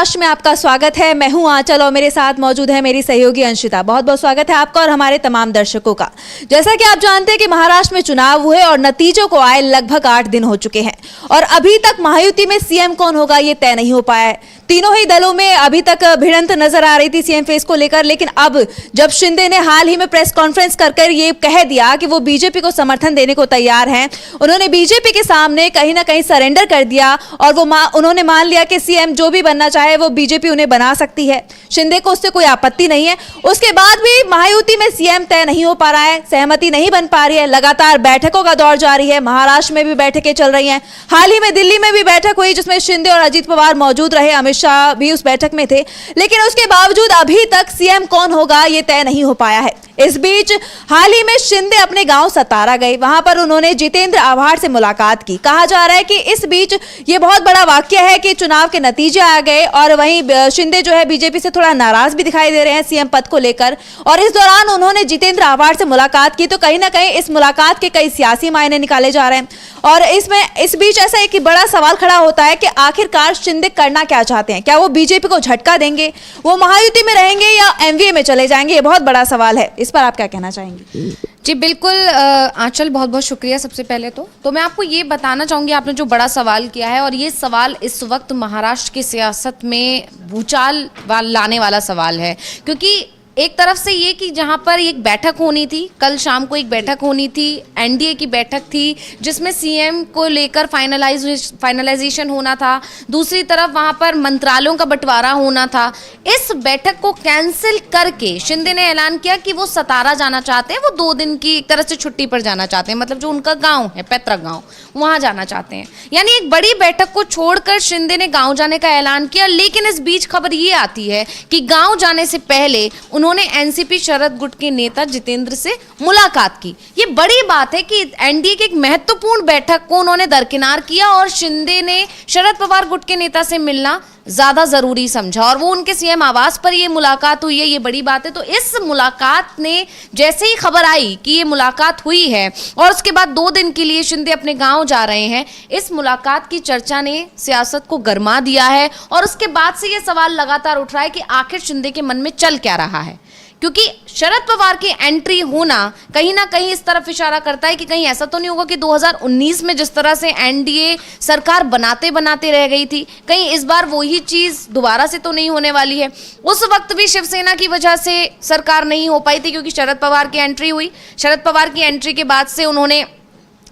महाराष्ट्र में आपका स्वागत है। मैं हूं आंचल और मेरे साथ मौजूद है मेरी सहयोगी अंशिता। बहुत बहुत स्वागत है आपका और हमारे तमाम दर्शकों का। जैसा कि आप जानते हैं कि महाराष्ट्र में चुनाव हुए और नतीजों को आए लगभग 8 दिन हो चुके हैं और अभी तक महायुति में सीएम कौन होगा ये तय नहीं हो पाया है। तीनों ही दलों में अभी तक भिड़ंत नजर आ रही थी सीएम फेस को लेकर, लेकिन अब जब शिंदे ने हाल ही में प्रेस कॉन्फ्रेंस कर ये कह दिया कि वो बीजेपी को समर्थन देने को तैयार हैं, उन्होंने बीजेपी के सामने कहीं ना कहीं सरेंडर कर दिया और उन्होंने मान लिया कि सीएम जो भी बनना चाहे वो बीजेपी उन्हें बना सकती है। शिंदे को उससे कोई आपत्ति नहीं है। उसके बाद भी महायुति में सीएम तय नहीं हो पा रहा है, सहमति नहीं बन पा रही है। लगातार बैठकों का दौर जारी है, महाराष्ट्र में भी बैठकें चल रही हैं। हाल ही में दिल्ली में भी बैठक हुई जिसमें शिंदे और अजीत पवार मौजूद रहे, अमित शाह भी उस बैठक में थे, लेकिन उसके बावजूद अभी तक सीएम कौन होगा ये तय नहीं हो पाया है। इस बीच हाल ही में शिंदे अपने गांव सतारा गए, वहां पर उन्होंने जितेंद्र आव्हाड से मुलाकात की। कहा जा रहा है कि इस बीच ये बहुत बड़ा वाकया है कि चुनाव के नतीजे आ गए और वहीं शिंदे जो है बीजेपी से थोड़ा नाराज भी दिखाई दे रहे हैं सीएम पद को लेकर। और इस दौरान उन्होंने जितेंद्र आव्हाड से मुलाकात की, तो कहीं ना कहीं इस मुलाकात के कई सियासी मायने निकाले जा रहे हैं। और इस बीच ऐसा एक बड़ा सवाल खड़ा होता है कि आखिरकार शिंदे करना क्या चाहते हैं। क्या वो बीजेपी को झटका देंगे, वो महायुति में रहेंगे या एमवीए में चले जाएंगे? ये बहुत बड़ा सवाल है। इस पर आप क्या कहना चाहेंगे? जी बिल्कुल आंचल, बहुत बहुत शुक्रिया। सबसे पहले तो मैं आपको ये बताना चाहूँगी, आपने जो बड़ा सवाल किया है और ये सवाल इस वक्त महाराष्ट्र की सियासत में भूचाल लाने वाला सवाल है, क्योंकि एक तरफ से ये कि जहाँ पर एक बैठक होनी थी, कल शाम को एक बैठक होनी थी, एनडीए की बैठक थी जिसमें सीएम को लेकर फाइनलाइजेशन होना था। दूसरी तरफ वहाँ पर मंत्रालयों का बंटवारा होना था। इस बैठक को कैंसिल करके शिंदे ने ऐलान किया कि वो सतारा जाना चाहते हैं, वो 2 दिन की एक तरह से छुट्टी पर जाना चाहते हैं, मतलब जो उनका गाँव है, पैतृक गाँव, वहाँ जाना चाहते हैं। यानी एक बड़ी बैठक को छोड़कर शिंदे ने गाँव जाने का ऐलान किया। लेकिन इस बीच खबर ये आती है कि गाँव जाने से पहले उन्होंने एनसीपी शरद गुट के नेता जितेंद्र से मुलाकात की। ये बड़ी बात है कि एनडीए की एक महत्वपूर्ण बैठक को उन्होंने दरकिनार किया और शिंदे ने शरद पवार गुट के नेता से मिलना ज्यादा जरूरी समझा और वो उनके सीएम आवास पर ये मुलाकात हुई है। ये बड़ी बात है। तो इस मुलाकात ने जैसे ही खबर आई कि ये मुलाकात हुई है और उसके बाद 2 दिन के लिए शिंदे अपने गांव जा रहे हैं, इस मुलाकात की चर्चा ने सियासत को गरमा दिया है और उसके बाद से ये सवाल लगातार उठ रहा है कि आखिर शिंदे के मन में चल क्या रहा है, क्योंकि शरद पवार की एंट्री होना कहीं ना कहीं इस तरफ इशारा करता है कि कहीं ऐसा तो नहीं होगा कि 2019 में जिस तरह से एनडीए सरकार बनाते बनाते रह गई थी, कहीं इस बार वही चीज दोबारा से तो नहीं होने वाली है। उस वक्त भी शिवसेना की वजह से सरकार नहीं हो पाई थी क्योंकि शरद पवार की एंट्री हुई। शरद पवार की एंट्री के बाद से उन्होंने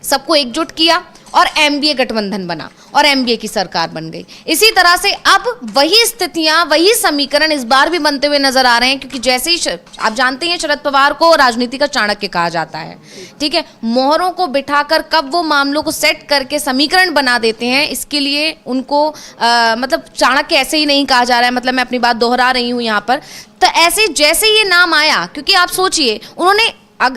सबको एकजुट किया और एमबीए गठबंधन बना और एमबीए की सरकार बन गई। इसी तरह से अब वही स्थितियां, वही समीकरण इस बार भी बनते हुए नजर आ रहे हैं, क्योंकि जैसे ही आप जानते हैं शरद पवार को राजनीति का चाणक्य कहा जाता है, ठीक है। मोहरों को बिठाकर कब वो मामलों को सेट करके समीकरण बना देते हैं, इसके लिए उनको मतलब चाणक्य ऐसे ही नहीं कहा जा रहा है, मतलब मैं अपनी बात दोहरा रही हूँ यहाँ पर। तो ऐसे जैसे ये नाम आया, क्योंकि आप सोचिए उन्होंने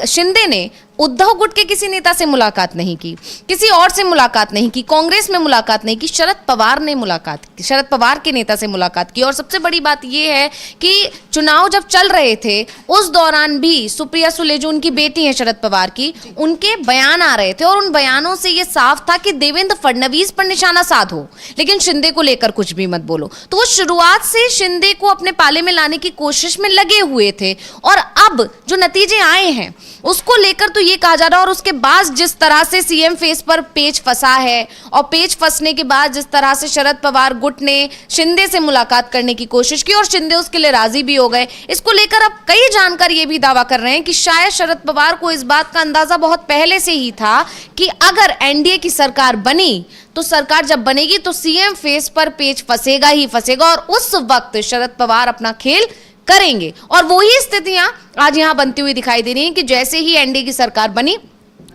शिंदे ने उद्धव गुट के किसी नेता से मुलाकात नहीं की, किसी और से मुलाकात नहीं की, कांग्रेस में मुलाकात नहीं की, शरद पवार ने मुलाकात की, शरद पवार के नेता से मुलाकात की। और सबसे बड़ी बात यह है कि चुनाव जब चल रहे थे उस दौरान भी सुप्रिया सुले जो उनकी बेटी है शरद पवार की, उनके बयान आ रहे थे और उन बयानों से यह साफ था कि देवेंद्र फडणवीस पर निशाना साधो लेकिन शिंदे को लेकर कुछ भी मत बोलो। तो वो शुरुआत से शिंदे को अपने पाले में लाने की कोशिश में लगे हुए थे और अब जो नतीजे आए हैं उसको लेकर तो ये कहा जा रहा है। और उसके बाद जिस तरह से सीएम फेस पर पेच फंसा है और पेच फंसने के बाद जिस तरह से शरद पवार गुट ने शिंदे से मुलाकात करने की कोशिश की और शिंदे उसके लिए राजी भी हो गए, इसको लेकर अब कई जानकार ये भी दावा कर रहे हैं कि शायद शरद पवार को इस बात का अंदाजा बहुत पहले से ही था कि अगर एनडीए की सरकार बनी तो सरकार जब बनेगी तो सीएम फेस पर पेच फंसेगा ही फंसेगा और उस वक्त शरद पवार अपना खेल करेंगे। और वही स्थितियां आज यहां बनती हुई दिखाई दे रही हैं कि जैसे ही एनडीए की सरकार बनी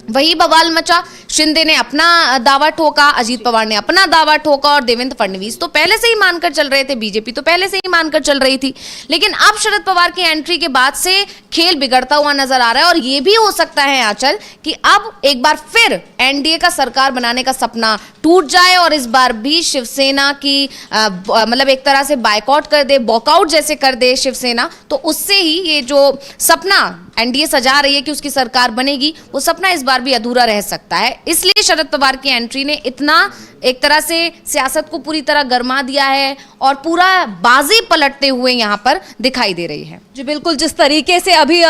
वही बवाल मचा। शिंदे ने अपना दावा ठोका, अजीत पवार ने अपना दावा ठोका और देवेंद्र फडणवीस तो पहले से ही मानकर चल रहे थे, बीजेपी तो पहले से ही मानकर चल रही थी। लेकिन अब शरद पवार की एंट्री के बाद से खेल बिगड़ता हुआ नजर आ रहा है और यह भी हो सकता है आंचल कि अब एक बार फिर एनडीए का सरकार बनाने का सपना टूट जाए और इस बार भी शिवसेना की मतलब एक तरह से बायकॉट कर दे, वॉकआउट जैसे कर दे शिवसेना, तो उससे ही ये जो सपना एनडीए सजा रही है कि उसकी सरकार बनेगी, वो सपना इस बार भी अधूरा रह सकता है। इसलिए शरद पवार की एंट्री ने इतना एक तरह से सियासत को पूरी तरह गरमा दिया है और पूरा बाजी पलटते हुए यहाँ पर दिखाई दे रही है। जी बिल्कुल, जिस तरीके से अभी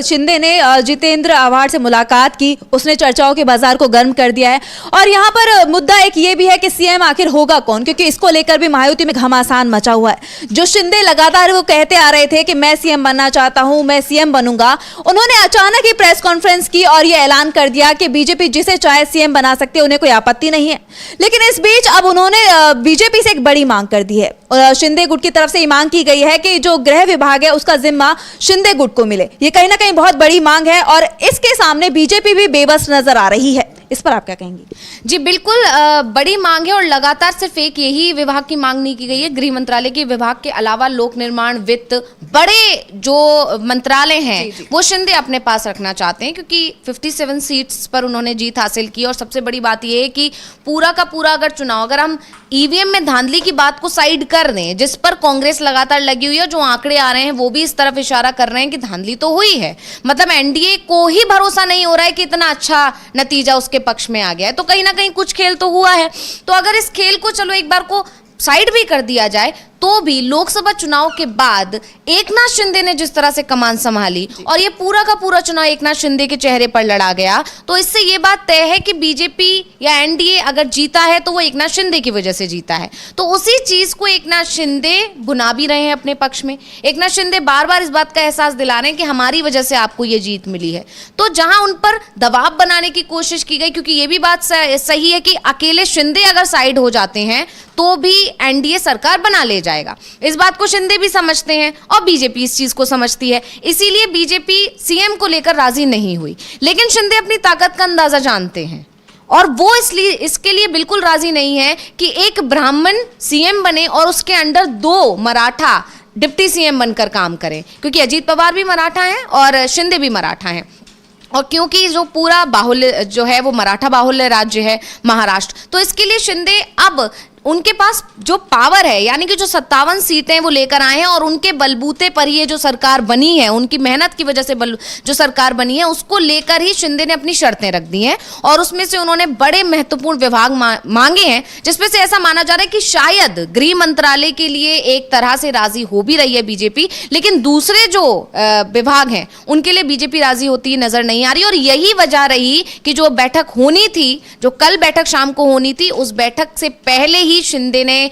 शिंदे ने जितेंद्र आव्हाड से मुलाकात की, उसने चर्चाओं के बाजार को गर्म कर दिया है। और यहाँ पर मुद्दा एक ये भी है कि सीएम आखिर होगा कौन, क्योंकि इसको लेकर भी महायुति में घमासान मचा हुआ है। जो शिंदे लगातार वो कहते आ रहे थे कि मैं सीएम बनना चाहता हूं, मैं सीएम बनूंगा, उन्होंने अचानक ही प्रेस कॉन्फ्रेंस की और ये ऐलान कर दिया कि बीजेपी जिसे चाहे सीएम बना सकती है, उन्हें कोई आपत्ति नहीं है। लेकिन इस बीच अब उन्होंने बीजेपी से एक बड़ी मांग कर दी है और शिंदे गुट की तरफ से ये मांग की गई है कि जो गृह विभाग है उसका जिम्मा शिंदे गुट को मिले। ये कहीं ना कहीं बहुत बड़ी मांग है और इसके सामने बीजेपी भी बेबस नजर आ रही है। इस पर आप क्या कहेंगी? जी बिल्कुल, बड़ी मांग है और लगातार सिर्फ एक यही विभाग की मांग नहीं की गई है। गृह मंत्रालय के विभाग के अलावा लोक निर्माण, वित्त, बड़े जो मंत्रालय हैं वो शिंदे अपने पास रखना चाहते हैं, क्योंकि 57 सीट्स पर उन्होंने जीत हासिल की। और सबसे बड़ी बात यह है कि पूरा का पूरा अगर चुनाव, अगर हम ईवीएम में धांधली की बात को साइड कर दें, जिस पर कांग्रेस लगातार लगी हुई है, जो आंकड़े आ रहे हैं वो भी इस तरफ इशारा कर रहे हैं कि धांधली तो हुई है। मतलब एनडीए को ही भरोसा नहीं हो रहा है कि इतना अच्छा नतीजा उसके पक्ष में आ गया है, तो कहीं ना कहीं कुछ खेल तो हुआ है। तो अगर इस खेल को चलो एक बार को साइड भी कर दिया जाए, तो भी लोकसभा चुनाव के बाद एकनाथ शिंदे ने जिस तरह से कमान संभाली और ये पूरा का पूरा चुनाव एकनाथ शिंदे के चेहरे पर लड़ा गया, तो इससे ये बात तय है कि बीजेपी या एनडीए अगर जीता है तो वो एकनाथ शिंदे की वजह से जीता है। तो उसी चीज को एकनाथ शिंदे भुना भी रहे हैं अपने पक्ष में। एकनाथ शिंदे बार बार इस बात का एहसास दिला रहे हैं कि हमारी वजह से आपको ये जीत मिली है। तो जहां उन पर दबाव बनाने की कोशिश की गई, क्योंकि ये भी बात सही है कि अकेले शिंदे अगर साइड हो जाते हैं तो भी एनडीए सरकार बना ले जाएगा। इस बात को शिंदे भी समझते हैं और बीजेपी इस चीज को समझती है, इसीलिए बीजेपी सीएम को लेकर राजी नहीं हुई। लेकिन शिंदे अपनी ताकत का अंदाजा जानते हैं और वो इसलिए इसके लिए बिल्कुल राजी नहीं है कि एक ब्राह्मण सीएम बने और उसके अंडर 2 मराठा डिप्टी सीएम बनकर काम करें, क्योंकि अजीत पवार भी मराठा हैं और शिंदे भी मराठा हैं। और क्योंकि जो पूरा बाहुल्य जो है वो मराठा बाहुल्य राज्य है महाराष्ट्र, तो इसके लिए शिंदे अब उनके पास जो पावर है, यानी कि जो 57 सीटें वो लेकर आए हैं और उनके बलबूते पर ये जो सरकार बनी है, उनकी मेहनत की वजह से जो सरकार बनी है, उसको लेकर ही शिंदे ने अपनी शर्तें रख दी हैं। और उसमें से उन्होंने बड़े महत्वपूर्ण विभाग मांगे हैं, जिसमें से ऐसा माना जा रहा है कि शायद गृह मंत्रालय के लिए एक तरह से राजी हो भी रही है बीजेपी, लेकिन दूसरे जो विभाग हैं उनके लिए बीजेपी राजी होती नजर नहीं आ रही। और यही वजह रही कि जो बैठक होनी थी, जो कल बैठक शाम को होनी थी, उस बैठक से पहले ही शिंदे ने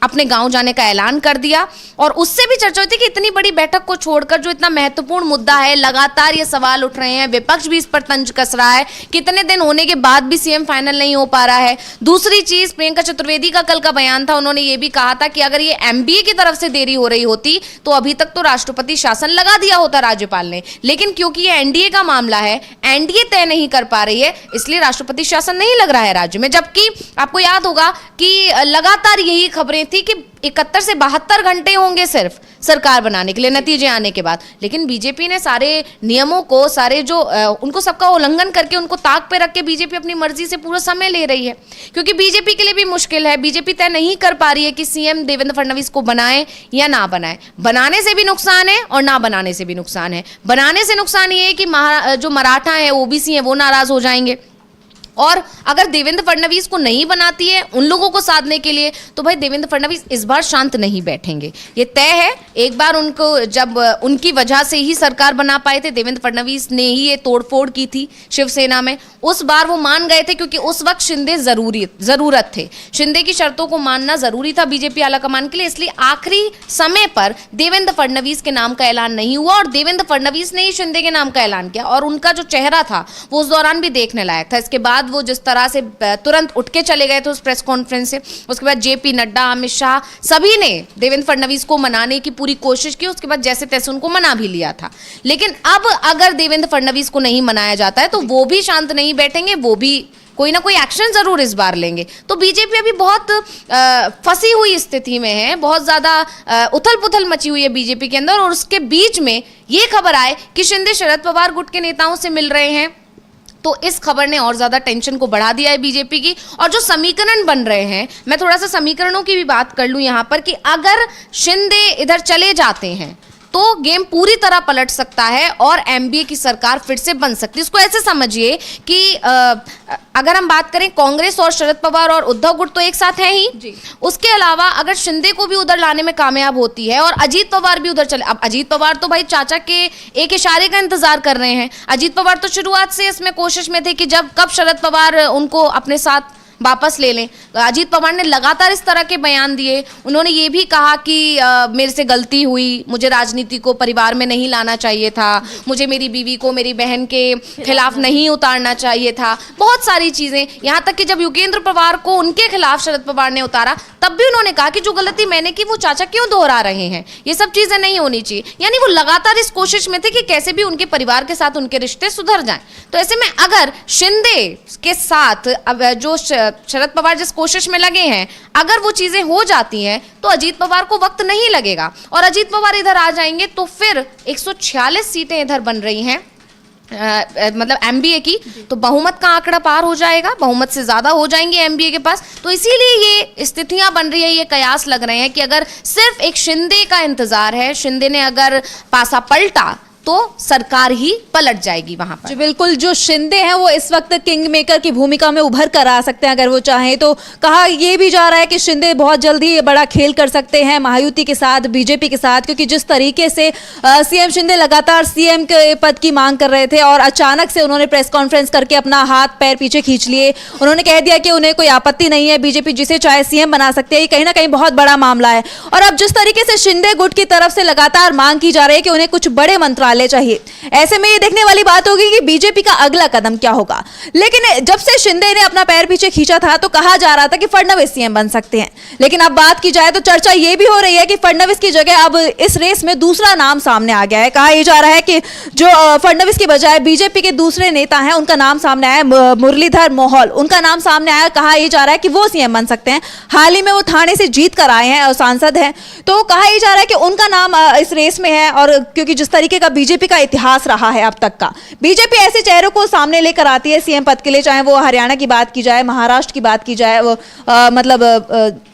अपने गांव जाने का ऐलान कर दिया। और उससे भी चर्चा हुई थी कि इतनी बड़ी बैठक को छोड़कर जो इतना महत्वपूर्ण मुद्दा है, लगातार ये सवाल उठ रहे हैं, विपक्ष भी इस पर तंज कस रहा है, कितने दिन होने के बाद भी सीएम फाइनल नहीं हो पा रहा है। दूसरी चीज, प्रियंका चतुर्वेदी का कल का बयान था, उन्होंने ये भी कहा था कि अगर ये एमबीए की तरफ से देरी हो रही होती तो अभी तक तो राष्ट्रपति शासन लगा दिया होता राज्यपाल ने, लेकिन क्योंकि ये एनडीए का मामला है, एनडीए तय नहीं कर पा रही है, इसलिए राष्ट्रपति शासन नहीं लग रहा है राज्य में। जबकि आपको याद होगा कि लगातार यही खबरें थी कि 71 से 72 घंटे होंगे सिर्फ सरकार बनाने के लिए, नतीजे आने के बाद। लेकिन बीजेपी ने सारे नियमों को, सारे जो उनको सबका उल्लंघन करके, उनको ताक पे रख के बीजेपी अपनी मर्जी से पूरा समय ले रही है, क्योंकि बीजेपी के लिए भी मुश्किल है। बीजेपी तय नहीं कर पा रही है कि सीएम देवेंद्र फडणवीस को बनाए या ना बनाए। बनाने से भी नुकसान है और ना बनाने से भी नुकसान है। बनाने से नुकसान ये है कि जो मराठा है, ओबीसी है, वो नाराज हो जाएंगे। और अगर देवेंद्र फडणवीस को नहीं बनाती है उन लोगों को साधने के लिए, तो भाई देवेंद्र फडणवीस इस बार शांत नहीं बैठेंगे, ये तय है। एक बार उनको जब उनकी वजह से ही सरकार बना पाए थे, देवेंद्र फडणवीस ने ही ये तोड़फोड़ की थी शिवसेना में, उस बार वो मान गए थे, क्योंकि उस वक्त शिंदे जरूरत थे, शिंदे की शर्तों को मानना जरूरी था बीजेपी आलाकमान के लिए। इसलिए आखिरी समय पर देवेंद्र फडणवीस के नाम का ऐलान नहीं हुआ और देवेंद्र फडणवीस ने ही शिंदे के नाम का ऐलान किया। और उनका जो चेहरा था वो उस दौरान भी देखने लायक था। इसके बाद वो जिस तरह से तुरंत उठ के चले गए थे उस प्रेस कॉन्फ्रेंस से, उसके बाद जेपी नड्डा, अमित शाह, सभी ने देवेंद्र फडणवीस को मनाने की पूरी कोशिश की, उसके बाद जैसे तैसे उनको मना भी लिया था। लेकिन अब अगर देवेंद्र फडणवीस को नहीं मनाया जाता है तो वो भी शांत नहीं बैठेंगे, वो भी कोई ना कोई एक्शन जरूर इस बार लेंगे। तो बीजेपी अभी बहुत फंसी हुई स्थिति में है, बहुत ज्यादा उथल पुथल मची हुई है बीजेपी के अंदर। और उसके बीच में ये खबर आए कि शिंदे शरद पवार गुट के नेताओं से मिल रहे हैं, तो इस खबर ने और ज्यादा टेंशन को बढ़ा दिया है बीजेपी की। और जो समीकरण बन रहे हैं, मैं थोड़ा सा समीकरणों की भी बात कर लूं यहां पर, कि अगर शिंदे इधर चले जाते हैं तो गेम पूरी तरह पलट सकता है और एमबीए की सरकार फिर से बन सकती है। इसको ऐसे समझिए कि अगर हम बात करें कांग्रेस और शरद पवार और उद्धव गुट तो एक साथ हैं ही, उसके अलावा अगर शिंदे को भी उधर लाने में कामयाब होती है और अजीत पवार भी उधर चले, अब अजीत पवार तो भाई चाचा के एक इशारे का इंतजार कर रहे हैं। अजीत पवार तो शुरुआत से इसमें कोशिश में थे कि जब कब शरद पवार उनको अपने साथ वापस ले लें। अजीत पवार ने लगातार इस तरह के बयान दिए। उन्होंने ये भी कहा कि मेरे से गलती हुई, मुझे राजनीति को परिवार में नहीं लाना चाहिए था, मुझे मेरी बीवी को मेरी बहन के खिलाफ नहीं उतारना चाहिए था, बहुत सारी चीज़ें। यहाँ तक कि जब योगेंद्र पवार को उनके खिलाफ शरद पवार ने उतारा तब भी उन्होंने कहा कि जो गलती मैंने की वो चाचा क्यों दोहरा रहे हैं, ये सब चीज़ें नहीं होनी चाहिए। यानी वो लगातार इस कोशिश में थे कि कैसे भी उनके परिवार के साथ उनके रिश्ते सुधर जाएं। तो ऐसे में अगर शिंदे के साथ अब जो शरद पवार जिस कोशिश में लगे हैं, अगर वो चीजें हो जाती हैं तो अजीत पवार को वक्त नहीं लगेगा और अजीत पवार इधर आ जाएंगे तो फिर 146 सीटें इधर बन रही हैं मतलब एमबीए की, तो बहुमत का आंकड़ा पार हो जाएगा, बहुमत से ज्यादा हो जाएंगे एमबीए के पास। तो इसीलिए ये स्थितियां बन रही है, ये कयास लग रहे हैं कि अगर सिर्फ एक शिंदे का इंतजार है, शिंदे ने अगर पासा पलटा तो सरकार ही पलट जाएगी वहां पर। जी बिल्कुल, जो शिंदे हैं वो इस वक्त किंग मेकर की भूमिका में उभर कर आ सकते हैं अगर वो चाहें तो। कहा यह भी जा रहा है कि शिंदे बहुत जल्दी ये बड़ा खेल कर सकते हैं महायुति के साथ, बीजेपी के साथ, क्योंकि जिस तरीके से सीएम शिंदे लगातार सीएम के पद की मांग कर रहे थे और अचानक से उन्होंने प्रेस कॉन्फ्रेंस करके अपना हाथ पैर पीछे खींच लिए। उन्होंने कह दिया कि उन्हें कोई आपत्ति नहीं है, बीजेपी जिसे चाहे सीएम बना सकती है। ये कहीं ना कहीं बहुत बड़ा मामला है। और अब जिस तरीके से शिंदे गुट की तरफ से लगातार मांग की जा रही है कि उन्हें कुछ बड़े मंत्रालय चाहिए, ऐसे में ये देखने वाली बात होगी कि बीजेपी का अगला कदम क्या होगा। लेकिन जब से शिंदे ने अपना पैर पीछे खींचा था तो कहा जा रहा था कि फडणवीस सीएम बन सकते हैं। लेकिन अब बात की जाए तो चर्चा ये भी हो रही है कि फडणवीस की जगह अब इस रेस में दूसरा नाम सामने आ गया है। कहा यह जा रहा है कि जो फडणवीस की बजाय बीजेपी के दूसरे नेता हैं उनका नाम सामने आया, मुरलीधर मोहोल, उनका नाम सामने आया। कहा यह जा रहा है कि वो सीएम बन सकते हैं। हाल ही में वो थाने से जीत कर आए हैं और सांसद हैं, तो कहा यह जा रहा है कि उनका नाम इस रेस में है। और क्योंकि जिस तरीके का बीजेपी का इतिहास रहा है अब तक का, बीजेपी ऐसे चेहरों को सामने लेकर आती है सीएम पद के लिए, चाहे वो हरियाणा की बात की जाए, महाराष्ट्र की बात की जाए, वो मतलब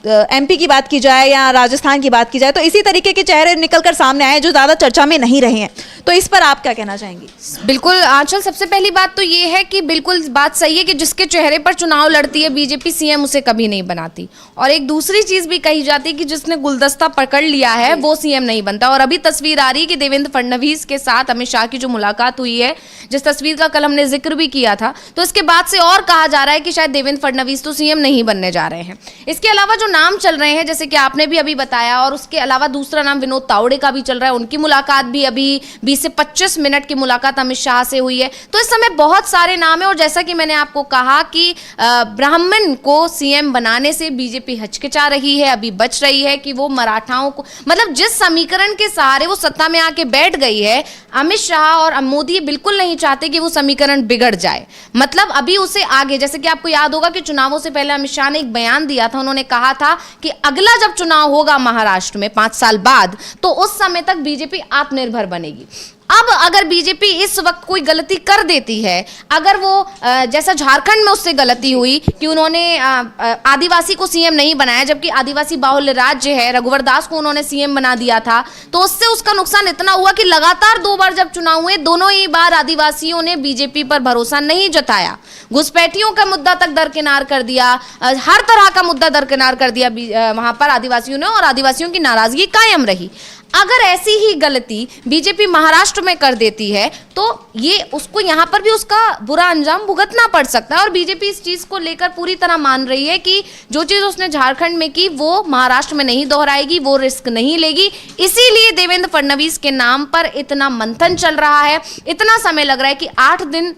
एमपी की बात की जाए या राजस्थान की बात की जाए, तो इसी तरीके के चेहरे निकलकर सामने आए जो ज्यादा चर्चा में नहीं रहे हैं। तो इस पर आप क्या कहना चाहेंगी? बिल्कुल आंचल, सबसे पहली बात तो ये है कि बिल्कुल बात सही है कि जिसके चेहरे पर चुनाव लड़ती है बीजेपी, सीएम उसे कभी नहीं बनाती। और एक दूसरी चीज भी कही जाती है कि जिसने गुलदस्ता पकड़ लिया है वो सीएम नहीं बनता। और अभी तस्वीर आ रही है कि देवेंद्र फडणवीस के साथ अमित शाह की जो मुलाकात हुई है, जिस तस्वीर का कल हमने जिक्र भी किया था, तो इसके बाद से और कहा जा रहा है कि शायद देवेंद्र फडणवीस तो सीएम नहीं बनने जा रहे हैं। इसके अलावा जो नाम चल रहे हैं, जैसे कि आपने भी अभी बताया, और उसके अलावा दूसरा नाम विनोद तावड़े का भी चल रहा है। उनकी मुलाकात भी अभी 20 से 25 मिनट की मुलाकात अमित शाह से हुई है। तो इस समय बहुत सारे नाम है। और जैसा कि मैंने आपको कहा कि ब्राह्मण को सीएम बनाने से बीजेपी हिचकिचा रही है, अभी बच रही है कि वो मराठाओं को, मतलब जिस समीकरण के सहारे वो सत्ता में आके बैठ गई है, अमित शाह और मोदी बिल्कुल नहीं चाहते कि वो समीकरण बिगड़ जाए। मतलब अभी उसे आगे, जैसे कि आपको याद होगा कि चुनावों से पहले अमित शाह ने एक बयान दिया था। उन्होंने कहा था कि अगला जब चुनाव होगा महाराष्ट्र में 5 साल बाद, तो उस समय तक बीजेपी आत्मनिर्भर बनेगी। अब अगर बीजेपी इस वक्त कोई गलती कर देती है, अगर वो जैसा झारखंड में उससे गलती हुई कि उन्होंने आदिवासी को सीएम नहीं बनाया, जबकि आदिवासी बाहुल्य राज्य है, रघुवर दास को उन्होंने सीएम बना दिया था, तो उससे उसका नुकसान इतना हुआ कि लगातार 2 बार जब चुनाव हुए, दोनों ही बार आदिवासियों ने बीजेपी पर भरोसा नहीं जताया। घुसपैठियों का मुद्दा तक दरकिनार कर दिया, हर तरह का मुद्दा दरकिनार कर दिया वहां पर आदिवासियों ने, और आदिवासियों की नाराजगी कायम रही। अगर ऐसी ही गलती बीजेपी महाराष्ट्र में कर देती है तो ये उसको यहाँ पर भी उसका बुरा अंजाम भुगतना पड़ सकता है। और बीजेपी इस चीज को लेकर पूरी तरह मान रही है कि जो चीज उसने झारखंड में की वो महाराष्ट्र में नहीं दोहराएगी, वो रिस्क नहीं लेगी। इसीलिए देवेंद्र फडणवीस के नाम पर इतना मंथन चल रहा है, इतना समय लग रहा है कि 8 दिन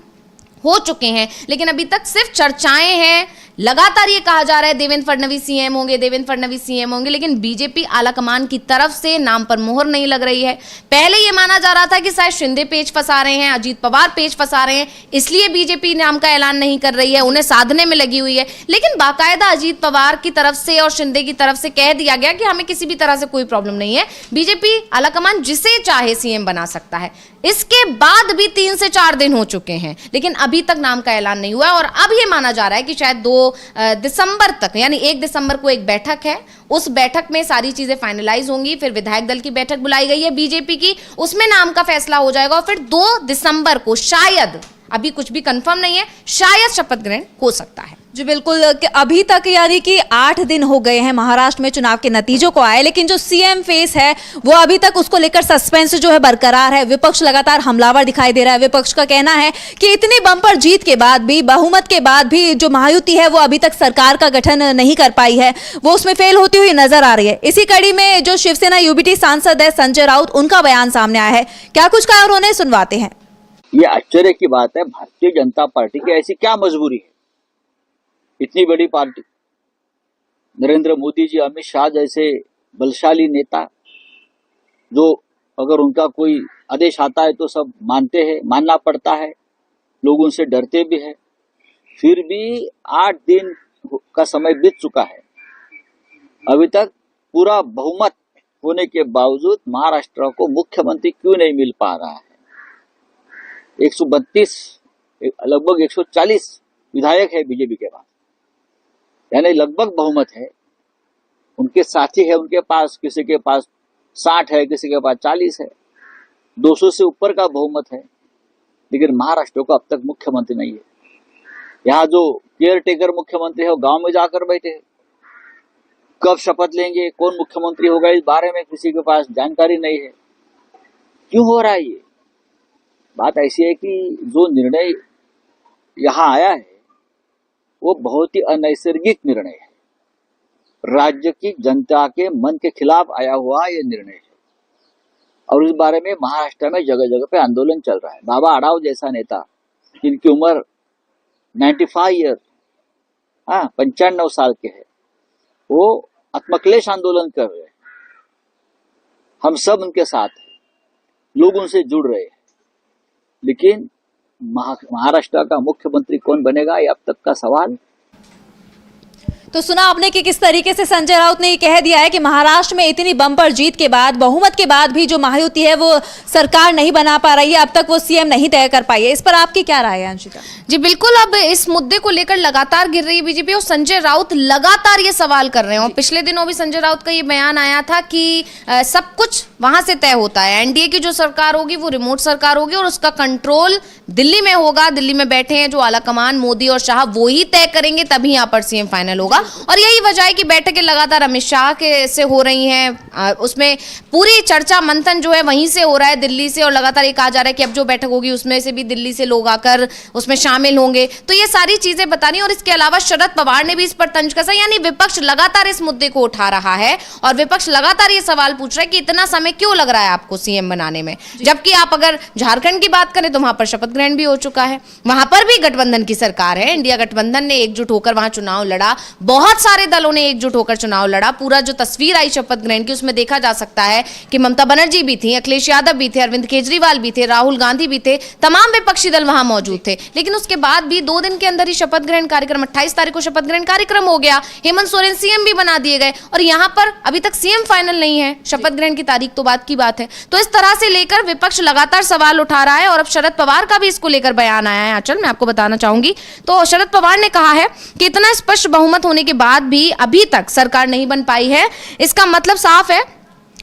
हो चुके हैं, लेकिन अभी तक सिर्फ चर्चाएं हैं। लगातार ये कहा जा रहा है देवेंद्र फडणवीस सीएम होंगे, देवेंद्र फडणवीस सीएम होंगे, लेकिन बीजेपी आलाकमान की तरफ से नाम पर मोहर नहीं लग रही है। पहले ये माना जा रहा था कि शायद शिंदे पेच फंसा रहे हैं, अजीत पवार पेच फंसा रहे हैं, इसलिए बीजेपी नाम का ऐलान नहीं कर रही है, उन्हें साधने में लगी हुई है। लेकिन बाकायदा अजीत पवार की तरफ से और शिंदे की तरफ से कह दिया गया कि हमें किसी भी तरह से कोई प्रॉब्लम नहीं है, बीजेपी आलाकमान जिसे चाहे सीएम बना सकता है। इसके बाद भी 3 से 4 दिन हो चुके हैं, लेकिन अभी तक नाम का ऐलान नहीं हुआ। और अब ये माना जा रहा है कि शायद 2 दिसंबर तक, यानी 1 दिसंबर को एक बैठक है, उस बैठक में सारी चीजें फाइनलाइज होंगी। फिर विधायक दल की बैठक बुलाई गई है बीजेपी की, उसमें नाम का फैसला हो जाएगा और फिर 2 दिसंबर को शायद, अभी कुछ भी कंफर्म नहीं है, शायद शपथ ग्रहण हो सकता है। जी बिल्कुल, अभी तक यानी कि 8 दिन हो गए हैं महाराष्ट्र में चुनाव के नतीजों को आए, लेकिन जो सीएम फेस है वो अभी तक उसको लेकर सस्पेंस जो है बरकरार है। विपक्ष लगातार हमलावर दिखाई दे रहा है। विपक्ष का कहना है कि इतनी बम्पर जीत के बाद भी, बहुमत के बाद भी जो महायुति है वो अभी तक सरकार का गठन नहीं कर पाई है, वो उसमें फेल होती हुई नजर आ रही है। इसी कड़ी में जो शिवसेना यूबीटी सांसद है संजय राउत, उनका बयान सामने आया है। क्या कुछ कहा उन्होंने, सुनवाते हैं। ये आश्चर्य की बात है, भारतीय जनता पार्टी की ऐसी क्या मजबूरी है, इतनी बड़ी पार्टी, नरेंद्र मोदी जी, अमित शाह जैसे बलशाली नेता, जो अगर उनका कोई आदेश आता है तो सब मानते हैं, मानना पड़ता है, लोग उनसे डरते भी हैं, फिर भी 8 दिन का समय बीत चुका है, अभी तक पूरा बहुमत होने के बावजूद महाराष्ट्र को मुख्यमंत्री क्यों नहीं मिल पा रहा है। 132 लगभग 140 विधायक है बीजेपी के पास, यानी लगभग बहुमत है। उनके साथी है उनके पास, किसी के पास 60 है, किसी के पास 40 है, 200 से ऊपर का बहुमत है, लेकिन महाराष्ट्र को अब तक मुख्यमंत्री नहीं है। यहाँ जो केयर टेकर मुख्यमंत्री है वो गांव में जाकर बैठे हैं, कब शपथ लेंगे, कौन मुख्यमंत्री होगा, इस बारे में किसी के पास जानकारी नहीं है। क्यों हो रहा है ये? बात ऐसी है कि जो निर्णय यहाँ आया है वो बहुत ही अनैसर्गिक निर्णय है, राज्य की जनता के मन के खिलाफ आया हुआ ये निर्णय है, और इस बारे में महाराष्ट्र में जगह जगह पे आंदोलन चल रहा है। बाबा आढाव जैसा नेता, जिनकी उम्र 95 ईयर 95 साल के है, वो आत्मक्लेश आंदोलन कर रहे हैं। हम सब उनके साथ हैं, लोग उनसे जुड़ रहे हैं, लेकिन महाराष्ट्र का मुख्यमंत्री कौन बनेगा, ये अब तक का सवाल। तो सुना आपने कि किस तरीके से संजय राउत ने ये कह दिया है कि महाराष्ट्र में इतनी बम्पर जीत के बाद, बहुमत के बाद भी जो महायुति है वो सरकार नहीं बना पा रही है, अब तक वो सीएम नहीं तय कर पाई है। इस पर आपकी क्या राय है अंशिता? जी बिल्कुल, अब इस मुद्दे को लेकर लगातार गिर रही है बीजेपी और संजय राउत लगातार ये सवाल कर रहे हैं। और पिछले दिनों भी संजय राउत का ये बयान आया था कि सब कुछ वहां से तय होता है, एनडीए की जो सरकार होगी वो रिमोट सरकार होगी और उसका कंट्रोल दिल्ली में होगा। दिल्ली में बैठे हैं जो आला कमान मोदी और शाह, वो ही तय करेंगे, तभी यहाँ पर सीएम फाइनल होगा। और यही वजह है कि बैठकें लगातार अमित शाह के से हो रही हैं, उसमें पूरी चर्चा मंथन जो है वहीं से हो रहा है, दिल्ली से, और लगातार ये कहा जा रहा है कि अब जो बैठक होगी उसमें से भी दिल्ली से लोग आकर उसमें शामिल होंगे। तो ये सारी चीजें बतानी, और इसके अलावा शरद पवार ने भी इस पर तंज कसा, यानी विपक्ष लगातार इस मुद्दे को उठा रहा है और विपक्ष लगातार ये सवाल पूछ रहा है कि इतना समय क्यों लग रहा है आपको सीएम बनाने में, जबकि आप अगर झारखंड की बात करें तो वहां पर शपथ ग्रहण भी हो चुका है, वहां पर भी गठबंधन की सरकार है, इंडिया गठबंधन ने एकजुट होकर वहां चुनाव लड़ा, बहुत सारे दलों ने एकजुट होकर चुनाव लड़ा। पूरा जो तस्वीर आई शपथ ग्रहण की उसमें देखा जा सकता है कि ममता बनर्जी भी थी, अखिलेश यादव भी थे, अरविंद केजरीवाल भी थे, राहुल गांधी भी थे, तमाम विपक्षी दल वहां मौजूद थे। लेकिन उसके बाद भी 2 दिन के अंदर ही शपथ ग्रहण कार्यक्रम, 28 तारीख को शपथ ग्रहण कार्यक्रम हो गया, हेमंत सोरेन सीएम भी बना दिए गए, और यहां पर अभी तक सीएम फाइनल नहीं है, शपथ ग्रहण की तारीख तो बात की बात है। तो इस तरह से लेकर विपक्ष लगातार सवाल उठा रहा है और अब शरद पवार का भी इसको लेकर बयान आया है। आंचल, मैं आपको बताना चाहूंगी, तो शरद पवार ने कहा है कि इतना स्पष्ट बहुमत होने के बाद भी अभी तक सरकार नहीं बन पाई है, इसका मतलब साफ है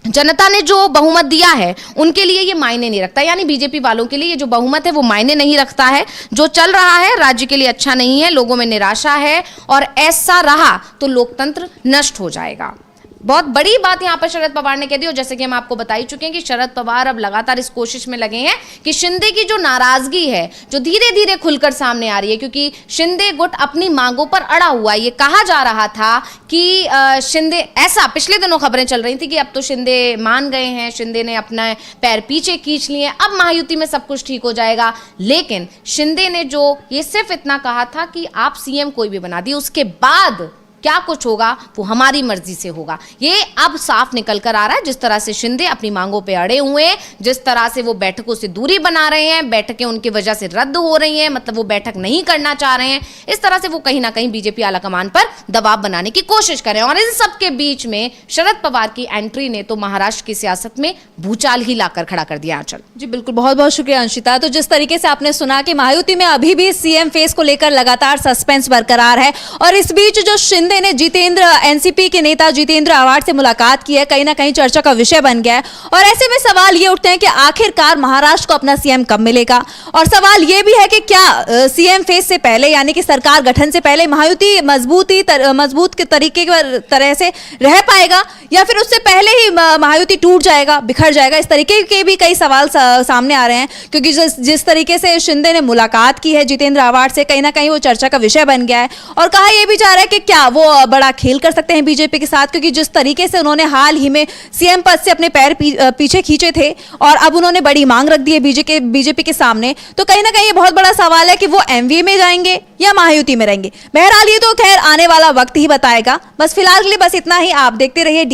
जनता ने जो बहुमत दिया है उनके लिए ये मायने नहीं रखता, यानी बीजेपी वालों के लिए ये जो बहुमत है वो मायने नहीं रखता है। जो चल रहा है राज्य के लिए अच्छा नहीं है, लोगों में निराशा है, और ऐसा रहा तो लोकतंत्र नष्ट हो जाएगा। बहुत बड़ी बात यहाँ पर शरद पवार ने कह दी, और जैसे कि हम आपको बता ही चुके हैं कि शरद पवार अब लगातार इस कोशिश में लगे हैं कि शिंदे की जो नाराजगी है जो धीरे धीरे खुलकर सामने आ रही है, क्योंकि शिंदे गुट अपनी मांगों पर अड़ा हुआ है। ये कहा जा रहा था कि शिंदे, ऐसा पिछले दिनों खबरें चल रही थी कि अब तो शिंदे मान गए हैं, शिंदे ने अपना पैर पीछे खींच लिए, अब महायुति में सब कुछ ठीक हो जाएगा। लेकिन शिंदे ने जो ये सिर्फ इतना कहा था कि आप सीएम कोई भी बना दिए, उसके बाद क्या कुछ होगा वो हमारी मर्जी से होगा। ये अब साफ निकल कर आ रहा है। जिस तरह से शिंदे अपनी मांगों पे अड़े हुए हैं, जिस तरह से वो बैठकों से दूरी बना रहे हैं, बैठकें उनकी वजह से रद्द हो रही हैं, मतलब वो बैठक नहीं करना चाह रहे हैं, इस तरह से वो कहीं ना कहीं बीजेपी आलाकमान पर दबाव बनाने की कोशिश कर रहे हैं। और इन सब के बीच में शरद पवार की एंट्री ने तो महाराष्ट्र की सियासत में भूचाल ही लाकर खड़ा कर दिया। आंचल जी बिल्कुल, बहुत बहुत शुक्रिया अंशिता। तो जिस तरीके से आपने सुना कि महायुति में अभी भी सीएम फेस को लेकर लगातार सस्पेंस बरकरार है, और इस बीच जो शिंदे ने एनसीपी के नेता जितेंद्र आव्हाड से मुलाकात की है, कहीं ना कहीं चर्चा का विषय बन गया है। और ऐसे में सवाल ये उठते हैं कि आखिरकार महाराष्ट्र को अपना सीएम कब मिलेगा, और सवाल ये भी है कि क्या सीएम फेस से पहले यानी कि सरकार गठन से पहले महायुति मजबूत के तरह से रह पाएगा, या फिर उससे पहले ही महायुति टूट जाएगा, बिखर जाएगा। इस तरीके के भी कई सवाल सामने आ रहे हैं, क्योंकि जिस तरीके से शिंदे ने मुलाकात की है जितेंद्र आव्हाड से, कहीं ना कहीं वो चर्चा का विषय बन गया है। और कहा यह भी जा रहा है कि क्या वो बड़ा खेल कर सकते हैं बीजेपी के साथ, क्योंकि जिस तरीके से उन्होंने हाल ही में सीएम पद से अपने पैर पीछे खींचे थे और अब उन्होंने बड़ी मांग रख दी है बीजेपी के सामने, तो कहीं ना कहीं ये बहुत बड़ा सवाल है कि वो एमवीए में जाएंगे या महायुति में रहेंगे। बहरहाल ये तो खैर आने वाला वक्त ही बताएगा। बस फिलहाल के लिए बस इतना ही। आप देखते रहिए